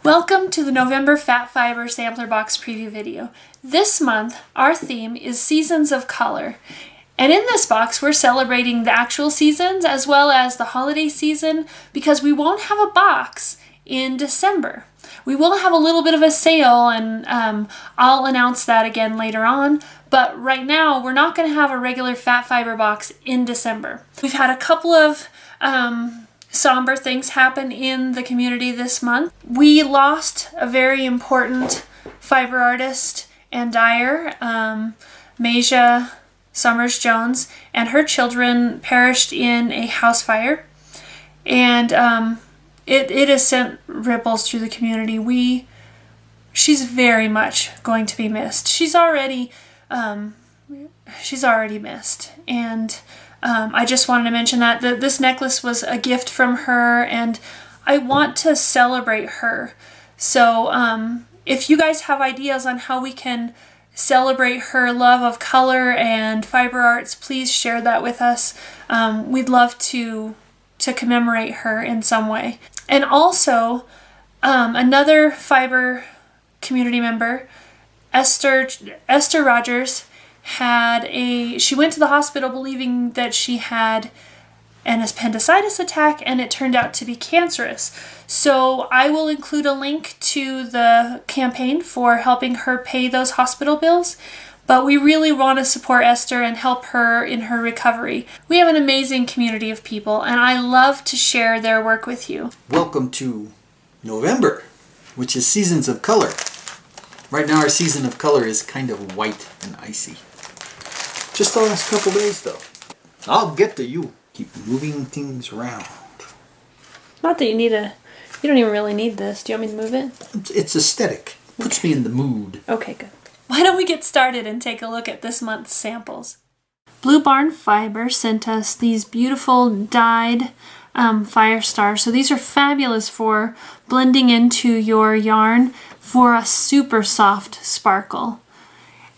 Welcome to the November Phat Fiber Sampler Box Preview video. This month, our theme is Seasons of Color. And in this box, we're celebrating the actual seasons as well as the holiday season because we won't have a box in December. We will have a little bit of a sale and I'll announce that again later on. But right now, we're not going to have a regular Phat Fiber box in December. We've had a couple of somber things happen in the community this month. We lost a very important fiber artist and dyer, Maja Summers Jones, and her children perished in a house fire. And it has sent ripples through the community. She's very much going to be missed. She's already missed. And I just wanted to mention that this necklace was a gift from her, and I want to celebrate her. So if you guys have ideas on how we can celebrate her love of color and fiber arts, please share that with us. We'd love to commemorate her in some way. And also, another fiber community member, Esther Rogers, she went to the hospital believing that she had an appendicitis attack, and it turned out to be cancerous. So I will include a link to the campaign for helping her pay those hospital bills. But we really want to support Esther and help her in her recovery. We have an amazing community of people, and I love to share their work with you. Welcome to November, which is Seasons of Color. Right now our season of color is kind of white and icy. Just the last couple days though. I'll get to you. Keep moving things around. Not that you don't even really need this. Do you want me to move it? It's aesthetic. Puts me in the mood. Okay, good. Why don't we get started and take a look at this month's samples? Blue Barn Fiber sent us these beautiful dyed fire stars. So these are fabulous for blending into your yarn for a super soft sparkle.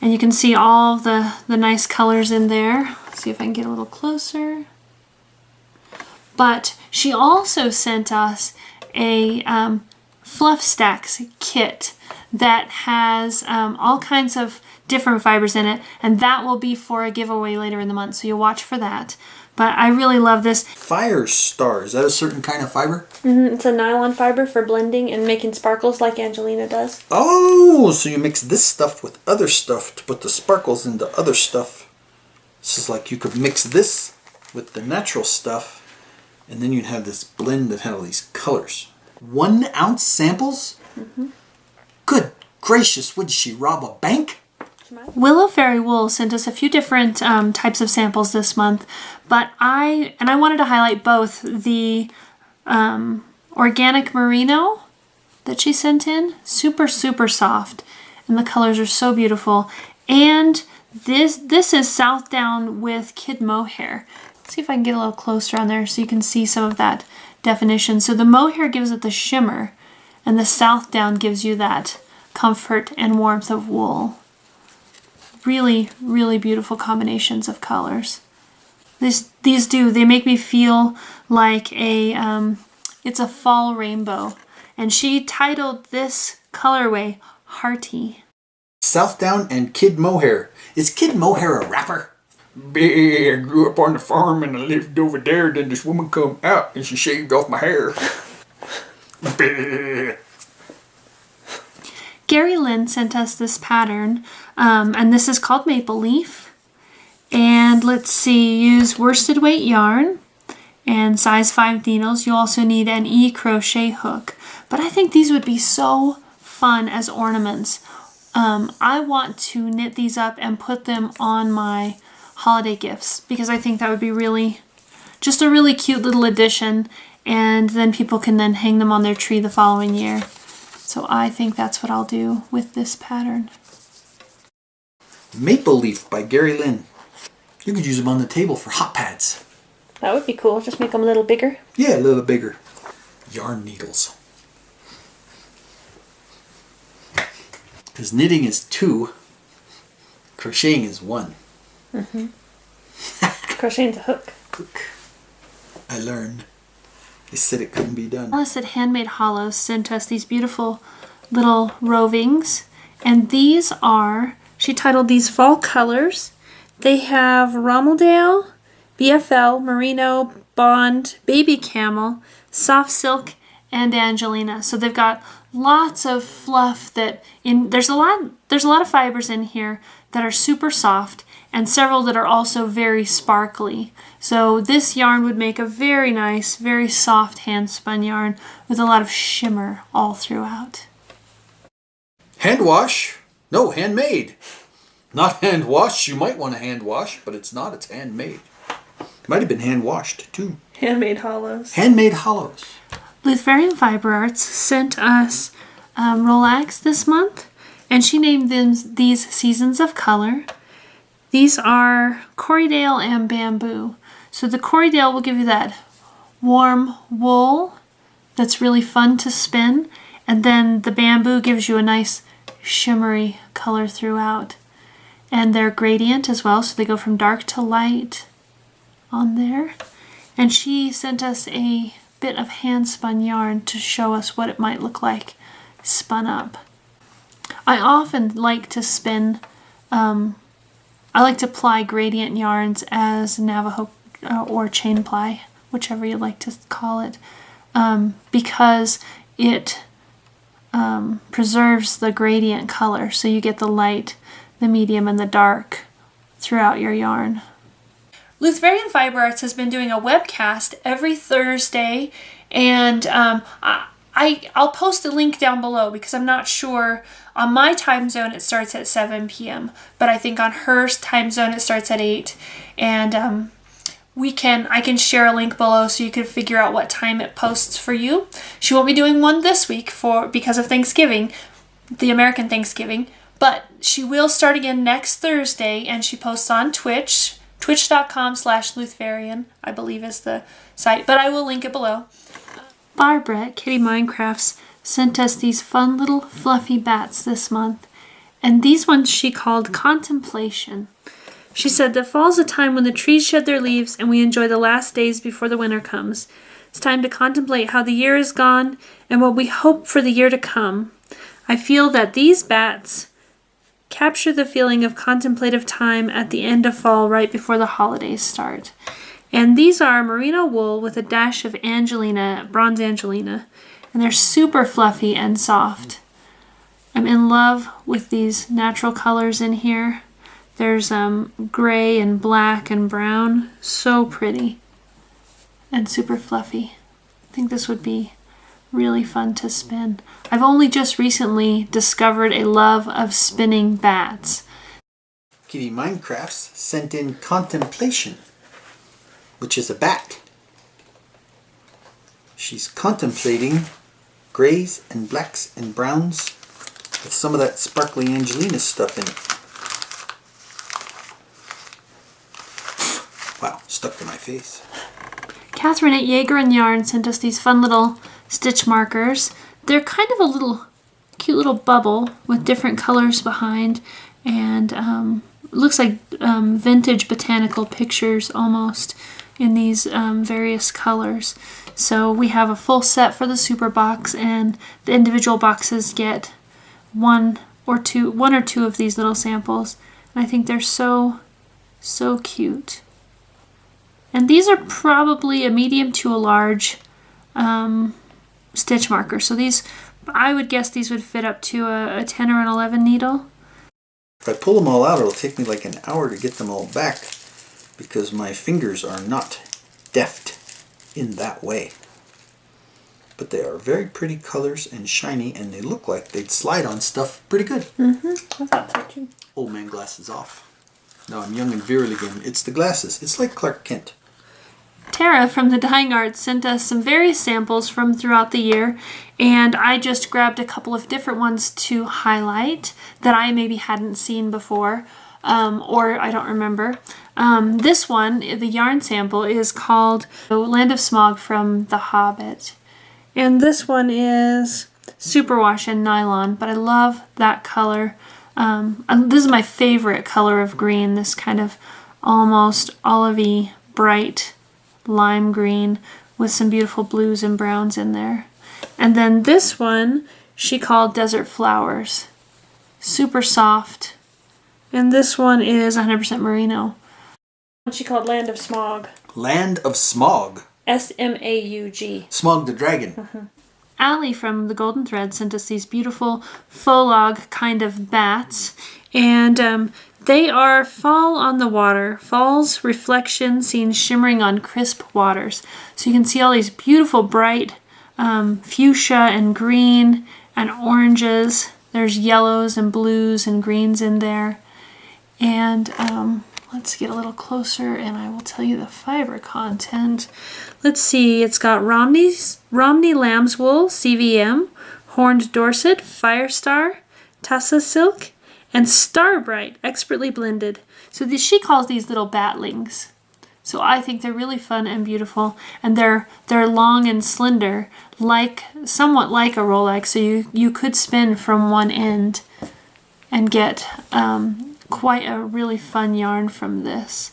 And you can see all the nice colors in there. Let's see if I can get a little closer. But she also sent us a fluff stacks kit that has all kinds of different fibers in it, and that will be for a giveaway later in the month, so you'll watch for that. But I really love this. Fire Star, is that a certain kind of fiber? Mm-hmm. It's a nylon fiber for blending and making sparkles like Angelina does. Oh, so you mix this stuff with other stuff to put the sparkles into other stuff. This is like you could mix this with the natural stuff, and then you'd have this blend that had all these colors. 1 ounce samples? Mm-hmm. Good gracious, would she rob a bank? Willow Fairy Wool sent us a few different types of samples this month, but I wanted to highlight both the organic merino that she sent in, super soft, and the colors are so beautiful. And this is Southdown with kid mohair. Let's see if I can get a little closer on there so you can see some of that definition. So the mohair gives it the shimmer, and the Southdown gives you that comfort and warmth of wool. Really beautiful combinations of colors. They make me feel like it's a fall rainbow. And she titled this colorway Hearty. Southdown and kid mohair. Is kid mohair a rapper? I grew up on the farm and I lived over there. Then this woman come out and she shaved off my hair. Garilynn sent us this pattern, and this is called Maple Leaf. And let's see, use worsted weight yarn and size 5 needles. You also need an e-crochet hook. But I think these would be so fun as ornaments. I want to knit these up and put them on my holiday gifts because I think that would be just a really cute little addition, and then people can then hang them on their tree the following year. So I think that's what I'll do with this pattern. Maple Leaf by Garilynn. You could use them on the table for hot pads. That would be cool. Just make them a little bigger. Yeah, a little bigger. Yarn needles. Because knitting is 2, crocheting is 1. Mm-hmm. Crocheting's a hook. I learned. They said it couldn't be done. Alice at Handmade Hollows sent us these beautiful little rovings. And these are, she titled these Fall Colors. They have Rommeldale, BFL, Merino, Bond, Baby Camel, Soft Silk, and Angelina. So they've got lots of fluff there's a lot of fibers in here that are super soft, and several that are also very sparkly. So this yarn would make a very nice, very soft hand spun yarn with a lot of shimmer all throughout. Hand wash? No, handmade. Not hand wash. You might want to hand wash, but it's not. It's handmade. Might have been hand washed too. Handmade Hollows. Handmade Hollows. Luthvarian Fiber Arts sent us Rolex this month, and she named them these Seasons of Color. These are Corriedale and Bamboo. So the Corriedale will give you that warm wool that's really fun to spin, and then the Bamboo gives you a nice shimmery color throughout. And they're gradient as well, so they go from dark to light on there. And she sent us a bit of hand spun yarn to show us what it might look like spun up. I often like to spin, I like to ply gradient yarns as Navajo or chain ply, whichever you like to call it, because it preserves the gradient color, so you get the light, the medium, and the dark throughout your yarn. Luthvarian Fiber Arts has been doing a webcast every Thursday, and I'll post a link down below because I'm not sure. On my time zone it starts at 7 p.m., but I think on her time zone it starts at 8, and I can share a link below so you can figure out what time it posts for you. She won't be doing one this week because of Thanksgiving, the American Thanksgiving, but she will start again next Thursday, and she posts on Twitch. Twitch.com/Luthvarian, I believe is the site, but I will link it below. Barbara at Kitty Minecrafts sent us these fun little fluffy bats this month, and these ones she called Contemplation. She said that fall's a time when the trees shed their leaves and we enjoy the last days before the winter comes. It's time to contemplate how the year is gone and what we hope for the year to come. I feel that these bats capture the feeling of contemplative time at the end of fall right before the holidays start. And these are merino wool with a dash of Angelina, bronze Angelina, and they're super fluffy and soft. I'm in love with these natural colors in here. There's gray and black and brown, so pretty and super fluffy. I think this would be really fun to spin. I've only just recently discovered a love of spinning bats. Kitty Minecrafts sent in Contemplation, which is a bat. She's contemplating grays and blacks and browns with some of that sparkly Angelina stuff in it. Wow, stuck to my face. Catherine at Jager and Yarn sent us these fun little stitch markers. They're kind of a cute little bubble with different colors behind, and it looks like vintage botanical pictures almost in these various colors. So we have a full set for the super box, and the individual boxes get one or two of these little samples, and I think they're so cute. And these are probably a medium to a large stitch marker. So these, I would guess these would fit up to a 10 or an 11 needle. If I pull them all out, it'll take me like an hour to get them all back because my fingers are not deft in that way. But they are very pretty colors and shiny, and they look like they'd slide on stuff pretty good. I thought so too. Old man glasses off. Now I'm young and virile again. It's the glasses. It's like Clark Kent. Tara from the Dying Arts sent us some various samples from throughout the year, and I just grabbed a couple of different ones to highlight that I maybe hadn't seen before, or I don't remember. This one, the yarn sample, is called Land of Smog from The Hobbit. And this one is superwash and nylon, but I love that color. This is my favorite color of green, this kind of almost olivey, bright lime green with some beautiful blues and browns in there. And then this one she called Desert Flowers. Super soft. And this one is 100% merino. What she called Land of Smog. Land of Smog. S-M-A-U-G. Smog the Dragon. Allie from the Golden Thread sent us these beautiful faux log kind of bats. And they are fall on the water. Fall's reflection seen shimmering on crisp waters. So you can see all these beautiful bright fuchsia and green and oranges. There's yellows and blues and greens in there. And let's get a little closer and I will tell you the fiber content. Let's see, it's got Romney lamb's wool, CVM, horned Dorset, Firestar, Tassa silk, and Starbright, expertly blended. So she calls these little batlings. So I think they're really fun and beautiful, and they're long and slender, somewhat like a Rolex. So you could spin from one end and get quite a really fun yarn from this.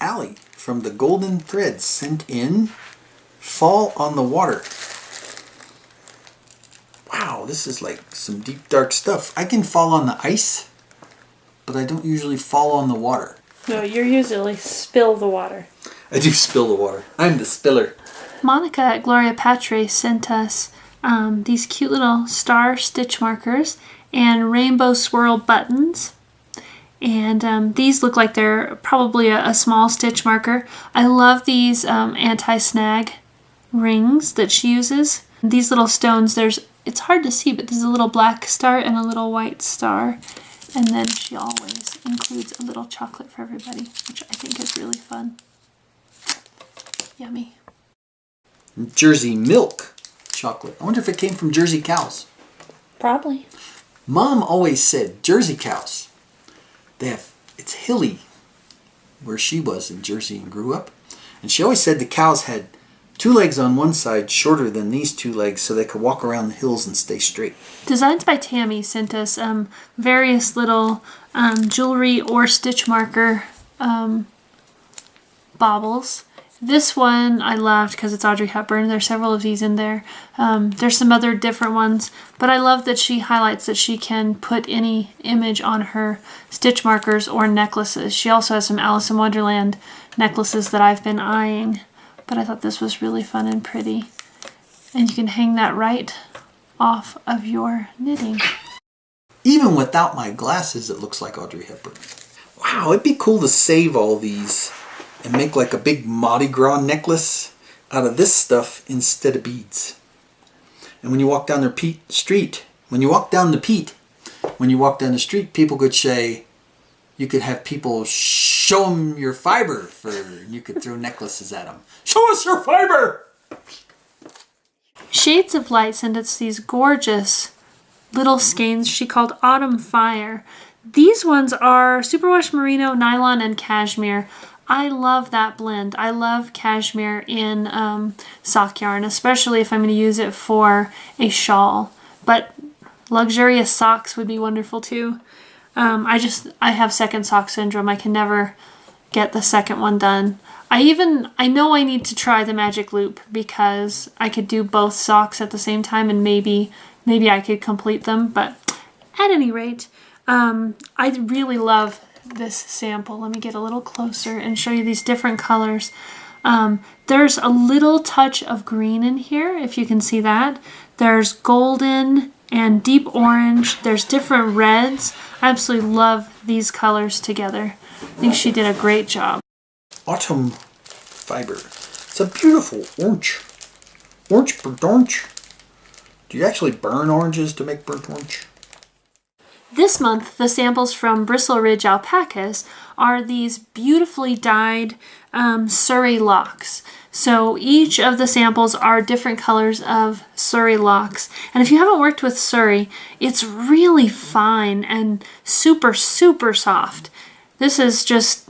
Allie from the Golden Thread sent in Fall on the Water. Wow, this is like some deep dark stuff. I can fall on the ice, but I don't usually fall on the water. No, you usually spill the water. I do spill the water. I'm the spiller. Monica at Gloria Patre sent us these cute little star stitch markers and rainbow swirl buttons. And these look like they're probably a small stitch marker. I love these anti-snag rings that she uses. These little stones, it's hard to see, but there's a little black star and a little white star. And then she always includes a little chocolate for everybody, which I think is really fun. Yummy. Jersey milk chocolate. I wonder if it came from Jersey cows. Probably. Mom always said Jersey cows. It's hilly where she was in Jersey and grew up. And she always said the cows had two legs on one side shorter than these two legs so they could walk around the hills and stay straight. Designs by Tami sent us various little jewelry or stitch marker baubles. This one I loved because it's Audrey Hepburn. There's several of these in there. There's some other different ones, but I love that she highlights that she can put any image on her stitch markers or necklaces. She also has some Alice in Wonderland necklaces that I've been eyeing, but I thought this was really fun and pretty. And you can hang that right off of your knitting. Even without my glasses, it looks like Audrey Hepburn. Wow, it'd be cool to save all these and make like a big Mardi Gras necklace out of this stuff instead of beads. And when you walk down the street, people could say, you could have people show them your fiber and you could throw necklaces at them. Show us your fiber! Shades of Light sent us these gorgeous little skeins she called Autumn Fire. These ones are superwash merino, nylon, and cashmere. I love that blend. I love cashmere in sock yarn, especially if I'm going to use it for a shawl. But luxurious socks would be wonderful too. I have second sock syndrome. I can never get the second one done. I know I need to try the magic loop because I could do both socks at the same time and maybe I could complete them. But at any rate, I really love this sample. Let me get a little closer and show you these different colors. There's a little touch of green in here, if you can see that. There's golden and deep orange. There's different reds. I absolutely love these colors together. I think she did a great job. Autumn fiber. It's a beautiful orange. Orange burnt orange. Do you actually burn oranges to make burnt orange? This month, the samples from Bristle Ridge Alpacas are these beautifully dyed Surrey locks. So each of the samples are different colors of Surrey locks. And if you haven't worked with Surrey, it's really fine and super, super soft. This is just,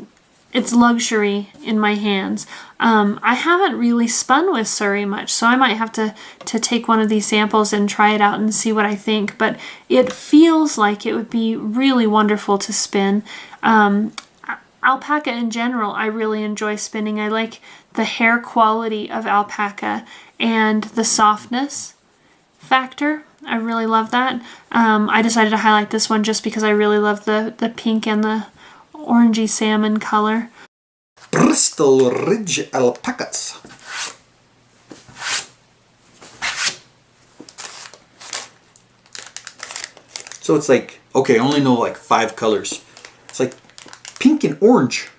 it's luxury in my hands. I haven't really spun with Surrey much, so I might have to take one of these samples and try it out and see what I think. But it feels like it would be really wonderful to spin. Alpaca in general, I really enjoy spinning. I like the hair quality of alpaca and the softness factor. I really love that. I decided to highlight this one just because I really love the pink and the orangey salmon color. Bristle Ridge Alpacas. So it's like, okay, I only know like 5 colors. It's like pink and orange.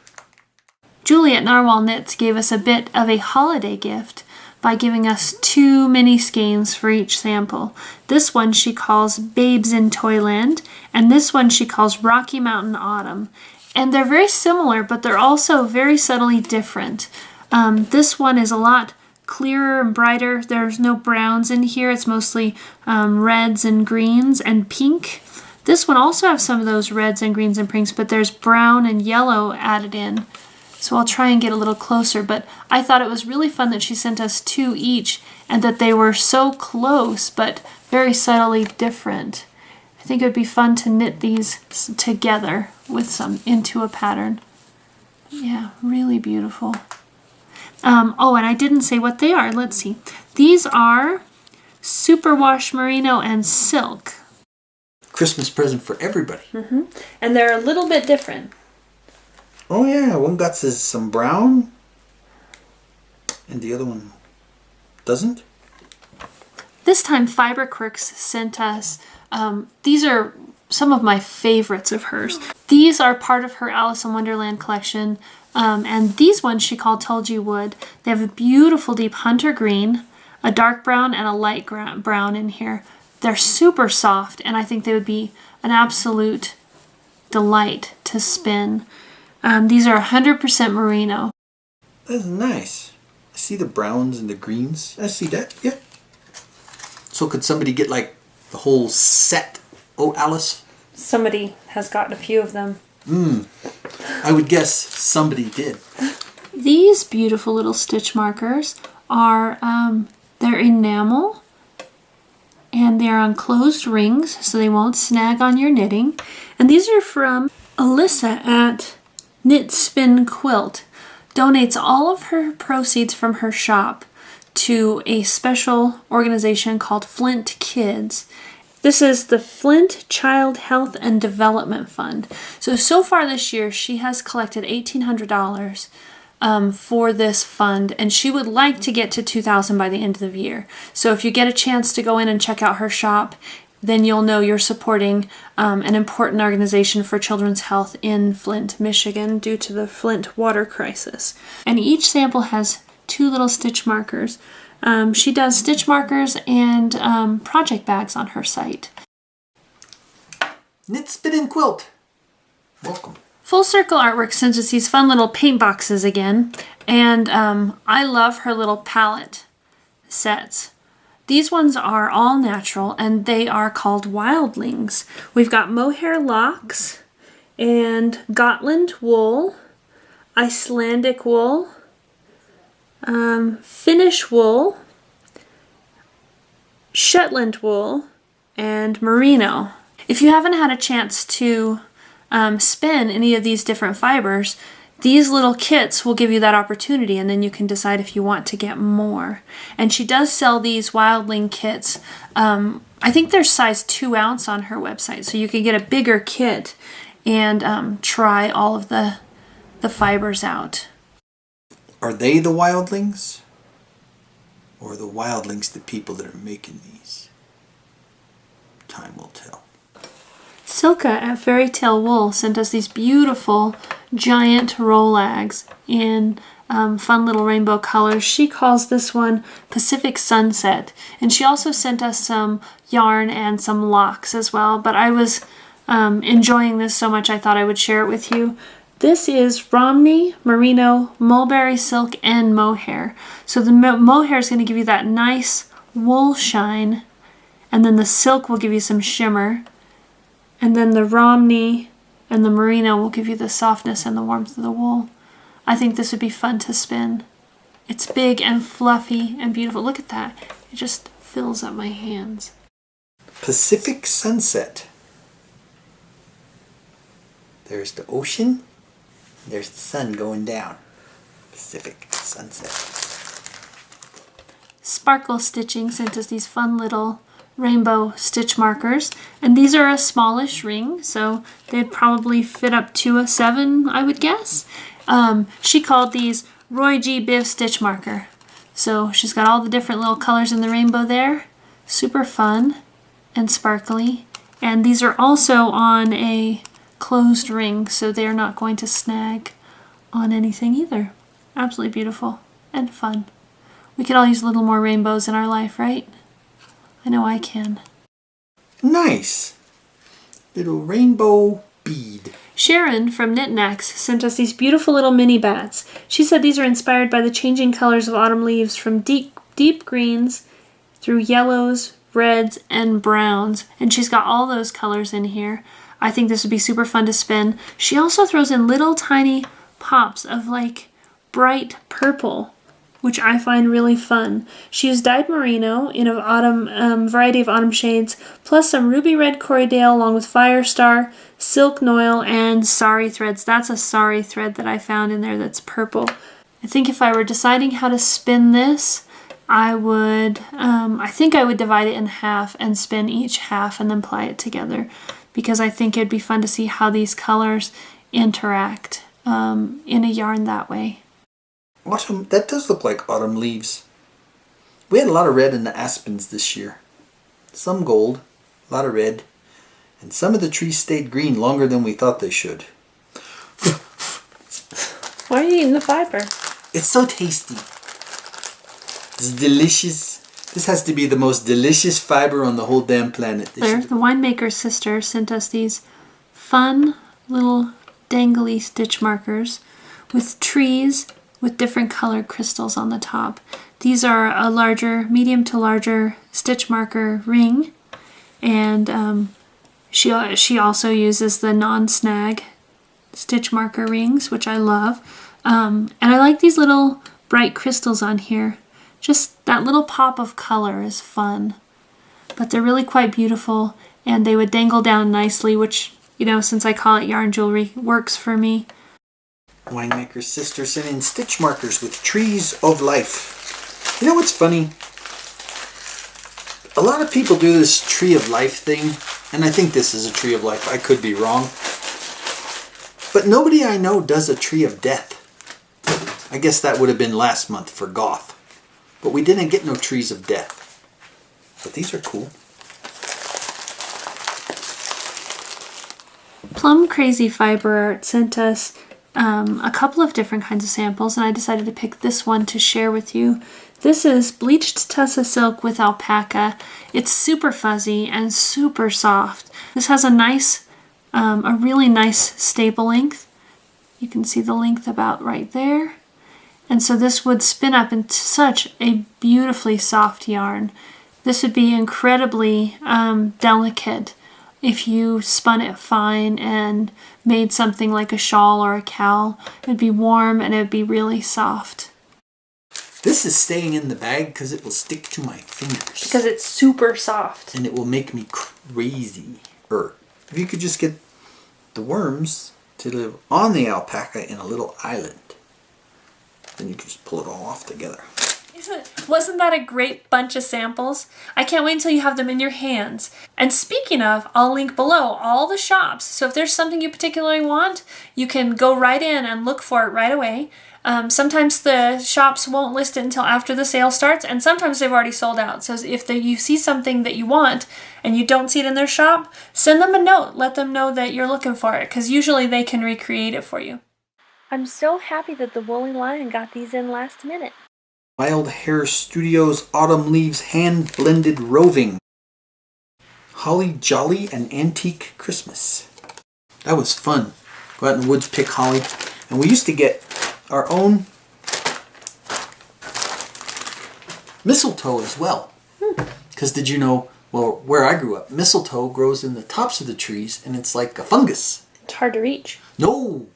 Julie at Knarwhal Knits gave us a bit of a holiday gift by giving us 2 mini skeins for each sample. This one she calls Babes in Toyland, and this one she calls Rocky Mountain Autumn. And they're very similar, but they're also very subtly different. This one is a lot clearer and brighter. There's no browns in here. It's mostly reds and greens and pink. This one also has some of those reds and greens and pinks, but there's brown and yellow added in. So I'll try and get a little closer, but I thought it was really fun that she sent us 2 each and that they were so close, but very subtly different. I think it would be fun to knit these together with some into a pattern. Yeah, really beautiful. Oh, and I didn't say what they are. Let's see. These are superwash merino and silk. Christmas present for everybody. And they're a little bit different. Oh yeah, one got some brown and the other one doesn't. This time FiberQuirks sent us, these are some of my favorites of hers. These are part of her Alice in Wonderland collection, and these ones she called Told You Would. They have a beautiful deep hunter green, a dark brown, and a light brown in here. They're super soft, and I think they would be an absolute delight to spin. These are 100% merino. That's nice. I see the browns and the greens. I see that, yeah. So could somebody get like the whole set? Oh, Alice? Somebody has gotten a few of them. I would guess somebody did. These beautiful little stitch markers are, they're enamel, and they're on closed rings so they won't snag on your knitting. And these are from Alyssa at KnitSpinQuilt. Donates all of her proceeds from her shop to a special organization called Flint Kids. This is the Flint Child Health and Development Fund. So far this year, she has collected $1,800 for this fund, and she would like to get to $2,000 by the end of the year. So if you get a chance to go in and check out her shop, then you'll know you're supporting an important organization for children's health in Flint, Michigan, due to the Flint water crisis. And each sample has 2 little stitch markers. She does stitch markers and project bags on her site. KnitSpinQuilt. Welcome. Full Circle Artworks sends us these fun little paint boxes again, and I love her little palette sets. These ones are all natural, and they are called Wildlings. We've got mohair locks and Gotland wool, Icelandic wool, Finnish wool, Shetland wool, and merino. If you haven't had a chance to spin any of these different fibers, these little kits will give you that opportunity, and then you can decide if you want to get more. And she does sell these Wildling kits. I think they're size 2 ounce on her website, so you can get a bigger kit and try all of the fibers out. Are they the Wildlings? Or the Wildlings the people that are making these? Time will tell. Silka at Fairy Tale Wool sent us these beautiful giant rolags in fun little rainbow colors. She calls this one Pacific Sunset, and she also sent us some yarn and some locks as well, but I was enjoying this so much I thought I would share it with you. This is Romney, Merino, Mulberry Silk, and Mohair. So the Mohair is going to give you that nice wool shine, and then the silk will give you some shimmer, and then the Romney and the Merino will give you the softness and the warmth of the wool. I think this would be fun to spin. It's big and fluffy and beautiful. Look at that. It just fills up my hands. Pacific Sunset. There's the ocean. There's the sun going down. Pacific sunset. Sparkle Stitching sent us these fun little rainbow stitch markers, and these are a smallish ring, so they'd probably fit up to a 7, I would guess. She called these Roy G. Biv stitch marker. So she's got all the different little colors in the rainbow there. Super fun and sparkly. And these are also on a closed ring, so they're not going to snag on anything either. Absolutely beautiful and fun. We could all use a little more rainbows in our life, right? I know I can. Nice! Little rainbow bead. Sharon from Knacks sent us these beautiful little mini bats. She said these are inspired by the changing colors of autumn leaves from deep greens through yellows, reds, and browns. And she's got all those colors in here. I think this would be super fun to spin. She also throws in little tiny pops of like bright purple, which I find really fun. She used dyed merino in an autumn variety of autumn shades, plus some ruby red Corriedale along with Firestar, silk noil, and sari threads. That's a sari thread that I found in there that's purple. I think if I were deciding how to spin this, I think I would divide it in half and spin each half and then ply it together, because I think it'd be fun to see how these colors interact in a yarn that way. Autumn, that does look like autumn leaves. We had a lot of red in the aspens this year. Some gold, a lot of red, and some of the trees stayed green longer than we thought they should. Why are you eating the fiber? It's so tasty. It's delicious. This has to be the most delicious fiber on the whole damn planet. There, the Winemakerssister sent us these fun little dangly stitch markers with trees with different colored crystals on the top. These are a larger, medium to larger stitch marker ring, and she also uses the non-snag stitch marker rings, which I love. And I like these little bright crystals on here. Just that little pop of color is fun, but they're really quite beautiful, and they would dangle down nicely, which, you know, since I call it yarn jewelry, works for me. Winemakerssister sent in stitch markers with trees of life. You know what's funny? A lot of people do this tree of life thing, and I think this is a tree of life. I could be wrong. But nobody I know does a tree of death. I guess that would have been last month for goth. But we didn't get no trees of death. But these are cool. Plum Crazy Fiber Art sent us a couple of different kinds of samples, and I decided to pick this one to share with you. This is bleached tussa silk with alpaca. It's super fuzzy and super soft. This has a nice, a really nice staple length. You can see the length about right there. And so this would spin up into such a beautifully soft yarn. This would be incredibly delicate if you spun it fine and made something like a shawl or a cowl. It would be warm and it would be really soft. This is staying in the bag because it will stick to my fingers. Because it's super soft. And it will make me crazy. If you could just get the worms to live on the alpaca in a little island, then you can just pull it all off together. Wasn't that a great bunch of samples? I can't wait until you have them in your hands. And speaking of, I'll link below all the shops. So if there's something you particularly want, you can go right in and look for it right away. Sometimes the shops won't list it until after the sale starts, and sometimes they've already sold out. So if you see something that you want and you don't see it in their shop, send them a note. Let them know that you're looking for it, because usually they can recreate it for you. I'm so happy that the Woolly Lion got these in last minute. Wild Hair Studios Autumn Leaves Hand Blended Roving. Holly Jolly and Antique Christmas. That was fun. Go out in the woods, pick holly. And we used to get our own mistletoe as well. Because did you know, well, where I grew up, mistletoe grows in the tops of the trees and it's like a fungus. It's hard to reach. No,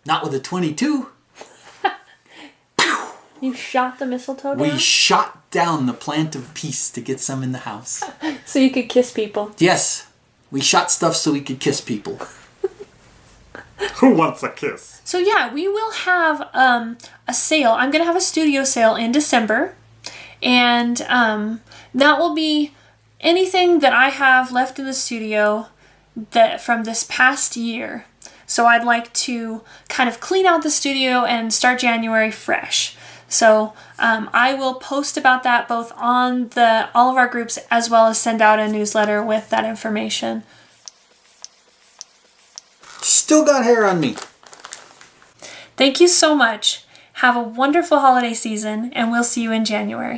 not with a 22. You shot the mistletoe down? We shot down the plant of peace to get some in the house. So you could kiss people. Yes, we shot stuff so we could kiss people. Who wants a kiss? So yeah, we will have a sale. I'm going to have a studio sale in December. And that will be anything that I have left in the studio that from this past year. So I'd like to kind of clean out the studio and start January fresh. So I will post about that both on all of our groups as well as send out a newsletter with that information. Still got hair on me. Thank you so much. Have a wonderful holiday season, and we'll see you in January.